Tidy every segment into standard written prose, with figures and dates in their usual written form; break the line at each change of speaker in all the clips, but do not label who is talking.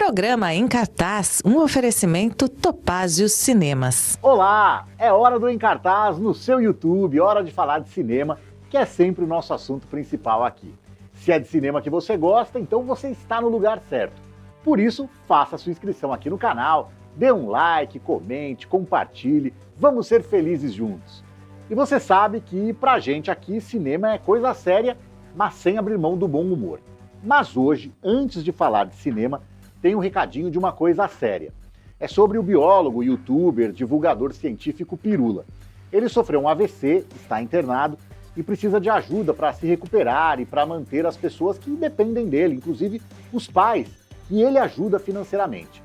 Programa Em Cartaz, um oferecimento Topázio Cinemas.
Olá, é hora do Em Cartaz no seu YouTube, hora de falar de cinema, que é sempre o nosso assunto principal aqui. Se é de cinema que você gosta, então você está no lugar certo. Por isso, faça sua inscrição aqui no canal, dê um like, comente, compartilhe, vamos ser felizes juntos. E você sabe que pra gente aqui cinema é coisa séria, mas sem abrir mão do bom humor. Mas hoje, antes de falar de cinema, tem um recadinho de uma coisa séria. É sobre o biólogo, youtuber, divulgador científico Pirula. Ele sofreu um AVC, está internado e precisa de ajuda para se recuperar e para manter as pessoas que dependem dele, inclusive os pais, que ele ajuda financeiramente.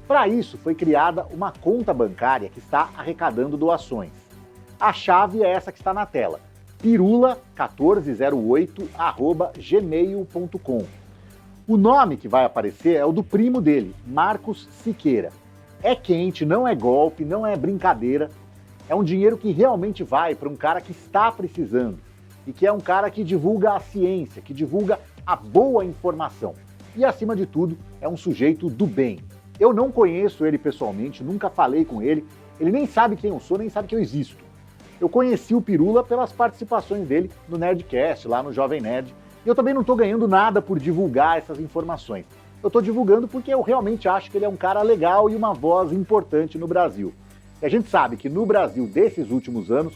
Para isso, foi criada uma conta bancária que está arrecadando doações. A chave é essa que está na tela, pirula1408@gmail.com. O nome que vai aparecer é o do primo dele, Marcos Siqueira. É quente, não é golpe, não é brincadeira. É um dinheiro que realmente vai para um cara que está precisando e que é um cara que divulga a ciência, que divulga a boa informação. E, acima de tudo, é um sujeito do bem. Eu não conheço ele pessoalmente, nunca falei com ele, ele nem sabe quem eu sou, nem sabe que eu existo. Eu conheci o Pirula pelas participações dele no Nerdcast, lá no Jovem Nerd, e eu também não estou ganhando nada por divulgar essas informações. Eu estou divulgando porque eu realmente acho que ele é um cara legal e uma voz importante no Brasil. E a gente sabe que no Brasil desses últimos anos,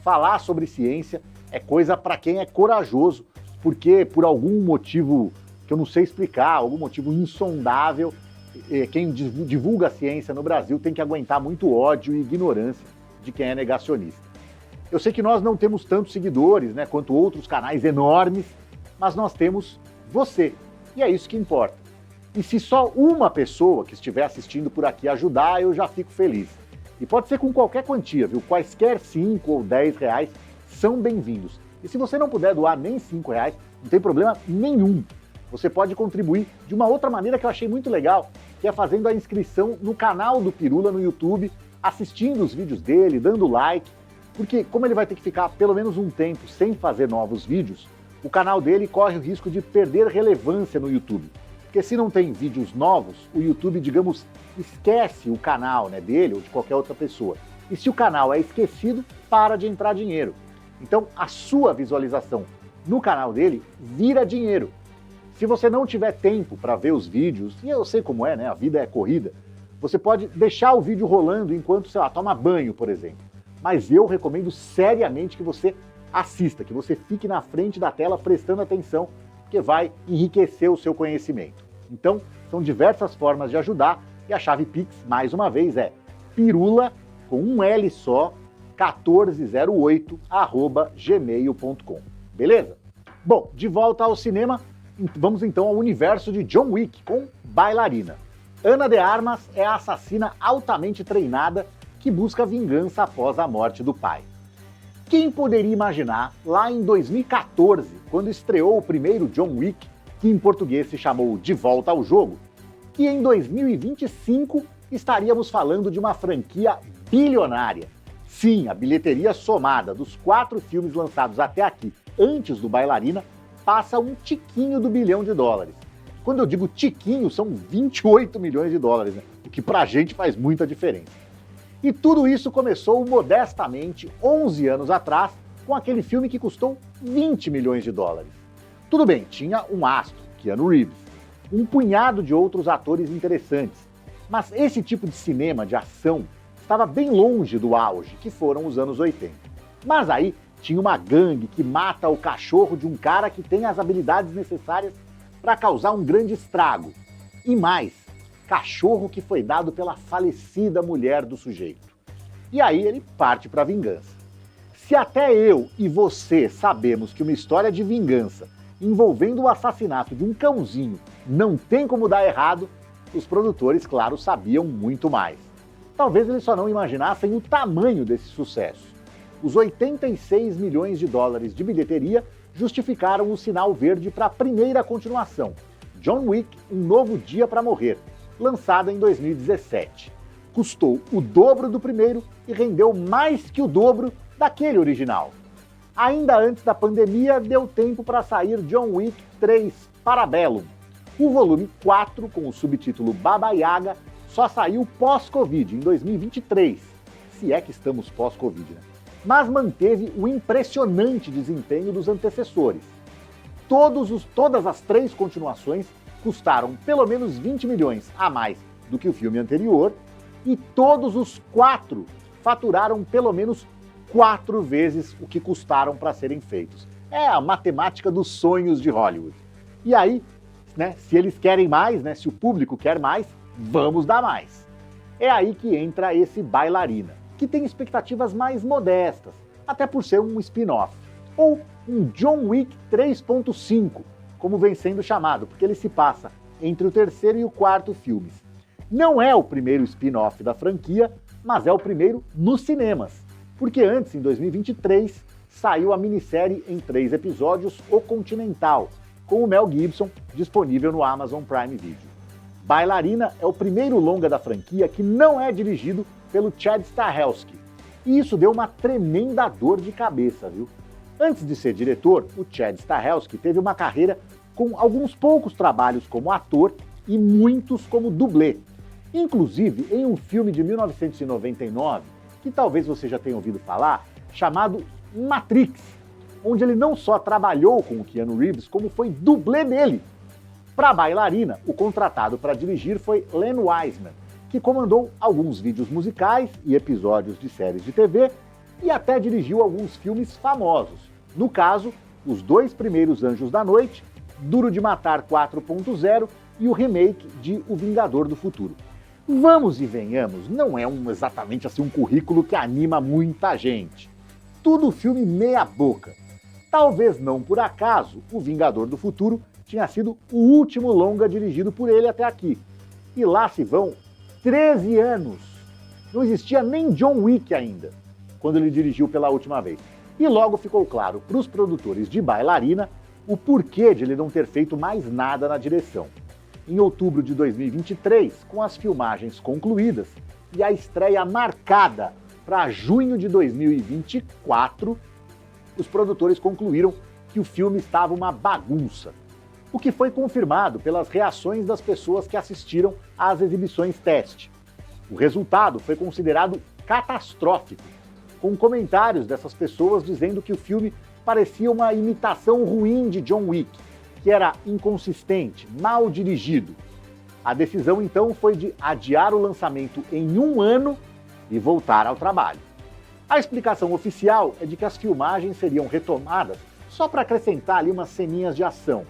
falar sobre ciência é coisa para quem é corajoso, porque por algum motivo que eu não sei explicar, algum motivo insondável, quem divulga a ciência no Brasil tem que aguentar muito ódio e ignorância de quem é negacionista. Eu sei que nós não temos tantos seguidores, né, quanto outros canais enormes, mas nós temos você, e é isso que importa. E se só uma pessoa que estiver assistindo por aqui ajudar, eu já fico feliz. E pode ser com qualquer quantia, viu? Quaisquer 5 ou 10 reais são bem-vindos. E se você não puder doar nem 5 reais, não tem problema nenhum. Você pode contribuir de uma outra maneira que eu achei muito legal, que é fazendo a inscrição no canal do Pirula no YouTube, assistindo os vídeos dele, dando like, porque como ele vai ter que ficar pelo menos um tempo sem fazer novos vídeos, o canal dele corre o risco de perder relevância no YouTube. Porque se não tem vídeos novos, o YouTube, digamos, esquece o canal, né, dele ou de qualquer outra pessoa. E se o canal é esquecido, para de entrar dinheiro. Então a sua visualização no canal dele vira dinheiro. Se você não tiver tempo para ver os vídeos, e eu sei como é, né, a vida é corrida, você pode deixar o vídeo rolando enquanto, sei lá, toma banho, por exemplo. Mas eu recomendo seriamente que você assista, que você fique na frente da tela prestando atenção, porque vai enriquecer o seu conhecimento. Então, são diversas formas de ajudar, e a chave Pix, mais uma vez, é pirula, com um L só, 1408@gmail.com. Beleza? Bom, de volta ao cinema, vamos então ao universo de John Wick, com Bailarina. Ana de Armas é a assassina altamente treinada que busca vingança após a morte do pai. Quem poderia imaginar, lá em 2014, quando estreou o primeiro John Wick, que em português se chamou De Volta ao Jogo, que em 2025 estaríamos falando de uma franquia bilionária. Sim, a bilheteria somada dos 4 filmes lançados até aqui, antes do Bailarina, passa um tiquinho do $1 bilhão. Quando eu digo tiquinho, são 28 milhões de dólares, né? O que pra gente faz muita diferença. E tudo isso começou modestamente 11 anos atrás, com aquele filme que custou $20 milhões. Tudo bem, tinha um astro, Keanu Reeves, um punhado de outros atores interessantes, mas esse tipo de cinema de ação estava bem longe do auge, que foram os anos 80. Mas aí tinha uma gangue que mata o cachorro de um cara que tem as habilidades necessárias para causar um grande estrago. E mais, cachorro que foi dado pela falecida mulher do sujeito. E aí ele parte para a vingança. Se até eu e você sabemos que uma história de vingança envolvendo o assassinato de um cãozinho não tem como dar errado, os produtores, claro, sabiam muito mais. Talvez eles só não imaginassem o tamanho desse sucesso. Os $86 milhões de bilheteria justificaram o sinal verde para a primeira continuação, John Wick, Um Novo Dia para Morrer, lançada em 2017. Custou o dobro do primeiro e rendeu mais que o dobro daquele original. Ainda antes da pandemia, deu tempo para sair John Wick 3 Parabellum, O volume 4, com o subtítulo Baba Yaga, só saiu pós-Covid, em 2023, se é que estamos pós-Covid, né? Mas manteve o impressionante desempenho dos antecessores. Todas as 3 continuações custaram pelo menos 20 milhões a mais do que o filme anterior, e todos os 4 faturaram pelo menos 4 vezes o que custaram para serem feitos. É a matemática dos sonhos de Hollywood. E aí, né, se eles querem mais, né, se o público quer mais, vamos dar mais. É aí que entra esse Bailarina, que tem expectativas mais modestas, até por ser um spin-off, ou um John Wick 3.5, como vem sendo chamado, porque ele se passa entre o 3º e o 4º filmes. Não é o primeiro spin-off da franquia, mas é o primeiro nos cinemas, porque antes, em 2023, saiu a minissérie em 3 episódios, O Continental, com o Mel Gibson, disponível no Amazon Prime Video. Bailarina é o primeiro longa da franquia que não é dirigido pelo Chad Stahelski, e isso deu uma tremenda dor de cabeça, viu? Antes de ser diretor, o Chad Stahelski teve uma carreira com alguns poucos trabalhos como ator e muitos como dublê. Inclusive em um filme de 1999, que talvez você já tenha ouvido falar, chamado Matrix, onde ele não só trabalhou com o Keanu Reeves, como foi dublê dele. Para Bailarina, o contratado para dirigir foi Len Wiseman, que comandou alguns vídeos musicais e episódios de séries de TV e até dirigiu alguns filmes famosos. No caso, os 2 primeiros Anjos da Noite, Duro de Matar 4.0 e o remake de O Vingador do Futuro. Vamos e venhamos, não é exatamente assim um currículo que anima muita gente. Tudo filme meia boca. Talvez não por acaso, O Vingador do Futuro tinha sido o último longa dirigido por ele até aqui. E lá se vão 13 anos. Não existia nem John Wick ainda, quando ele dirigiu pela última vez. E logo ficou claro para os produtores de Bailarina o porquê de ele não ter feito mais nada na direção. Em outubro de 2023, com as filmagens concluídas e a estreia marcada para junho de 2024, os produtores concluíram que o filme estava uma bagunça, o que foi confirmado pelas reações das pessoas que assistiram às exibições teste. O resultado foi considerado catastrófico, com comentários dessas pessoas dizendo que o filme parecia uma imitação ruim de John Wick, que era inconsistente, mal dirigido. A decisão então foi de adiar o lançamento em 1 ano e voltar ao trabalho. A explicação oficial é de que as filmagens seriam retomadas só para acrescentar ali umas ceninhas de ação.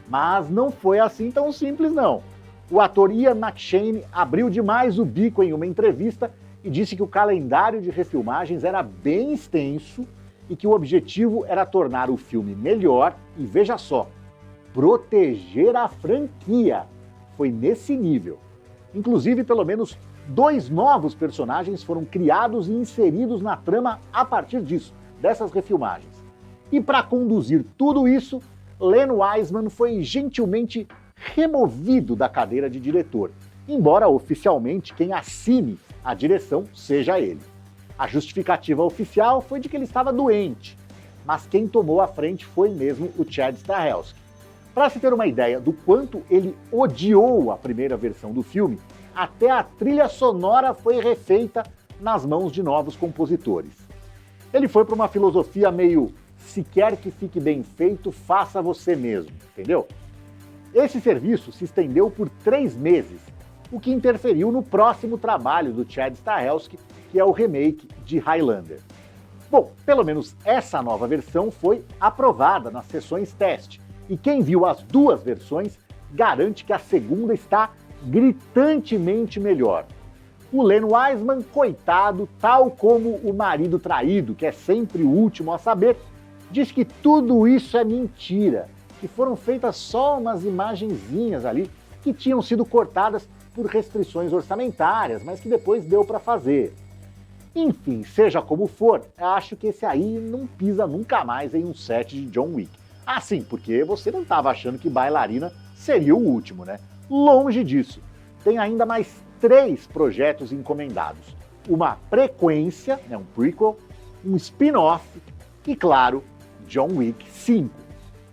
Mas não foi assim tão simples não. O ator Ian McShane abriu demais o bico em uma entrevista e disse que o calendário de refilmagens era bem extenso e que o objetivo era tornar o filme melhor e, veja só, proteger a franquia. Foi nesse nível. Inclusive, pelo menos 2 novos personagens foram criados e inseridos na trama a partir disso, dessas refilmagens. E para conduzir tudo isso, Len Wiseman foi gentilmente removido da cadeira de diretor, embora oficialmente quem assine a direção seja ele. A justificativa oficial foi de que ele estava doente, mas quem tomou a frente foi mesmo o Chad Stahelski. Para se ter uma ideia do quanto ele odiou a primeira versão do filme, até a trilha sonora foi refeita nas mãos de novos compositores. Ele foi para uma filosofia meio se quer que fique bem feito, faça você mesmo, entendeu? Esse serviço se estendeu por 3 meses, o que interferiu no próximo trabalho do Chad Stahelski, que é o remake de Highlander. Bom, pelo menos essa nova versão foi aprovada nas sessões teste, e quem viu as 2 versões garante que a segunda está gritantemente melhor. O Len Wiseman, coitado, tal como o marido traído, que é sempre o último a saber, diz que tudo isso é mentira, que foram feitas só umas imagenzinhas ali que tinham sido cortadas por restrições orçamentárias, mas que depois deu para fazer. Enfim, seja como for, acho que esse aí não pisa nunca mais em um set de John Wick. Ah, sim, porque você não estava achando que Bailarina seria o último, né? Longe disso. Tem ainda mais 3 projetos encomendados. Uma frequência, um prequel, um spin-off e, claro, John Wick 5.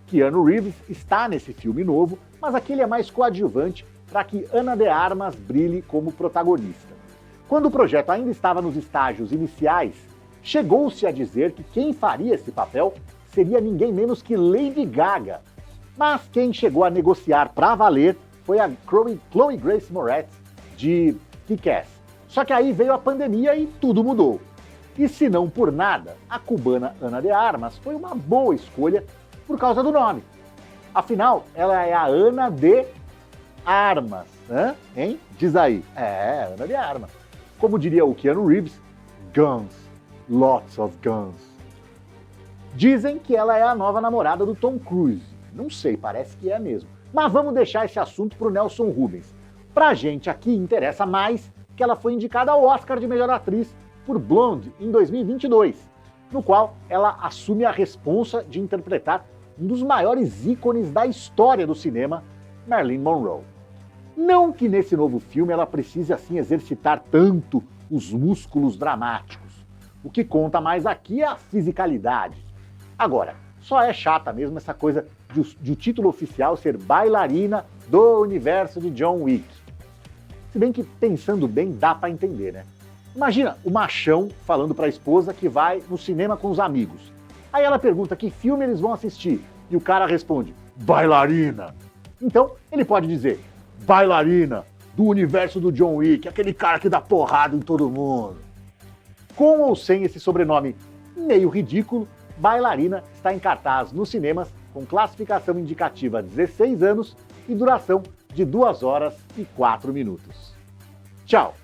Keanu Reeves está nesse filme novo, mas aqui ele é mais coadjuvante para que Ana de Armas brilhe como protagonista. Quando o projeto ainda estava nos estágios iniciais, chegou-se a dizer que quem faria esse papel seria ninguém menos que Lady Gaga. Mas quem chegou a negociar para valer foi a Chloe Grace Moretz, de Kick-Ass. Só que aí veio a pandemia e tudo mudou. E se não por nada, a cubana Ana de Armas foi uma boa escolha por causa do nome. Afinal, ela é a Ana de Armas, hein? Diz aí. É, Ana de Armas. Como diria o Keanu Reeves, guns, lots of guns. Dizem que ela é a nova namorada do Tom Cruise. Não sei, parece que é mesmo. Mas vamos deixar esse assunto pro Nelson Rubens. Pra gente aqui interessa mais que ela foi indicada ao Oscar de Melhor Atriz por Blonde em 2022, no qual ela assume a responsa de interpretar um dos maiores ícones da história do cinema, Marilyn Monroe. Não que nesse novo filme ela precise assim exercitar tanto os músculos dramáticos. O que conta mais aqui é a fisicalidade. Agora, só é chata mesmo essa coisa de o título oficial ser bailarina do universo de John Wick. Se bem que, pensando bem, dá pra entender, né? Imagina o machão falando pra esposa que vai no cinema com os amigos. Aí ela pergunta que filme eles vão assistir e o cara responde, bailarina. Então, ele pode dizer, bailarina do universo do John Wick, aquele cara que dá porrada em todo mundo. Com ou sem esse sobrenome meio ridículo, Bailarina está em cartaz nos cinemas com classificação indicativa 16 anos e duração de 2 horas e 4 minutos. Tchau!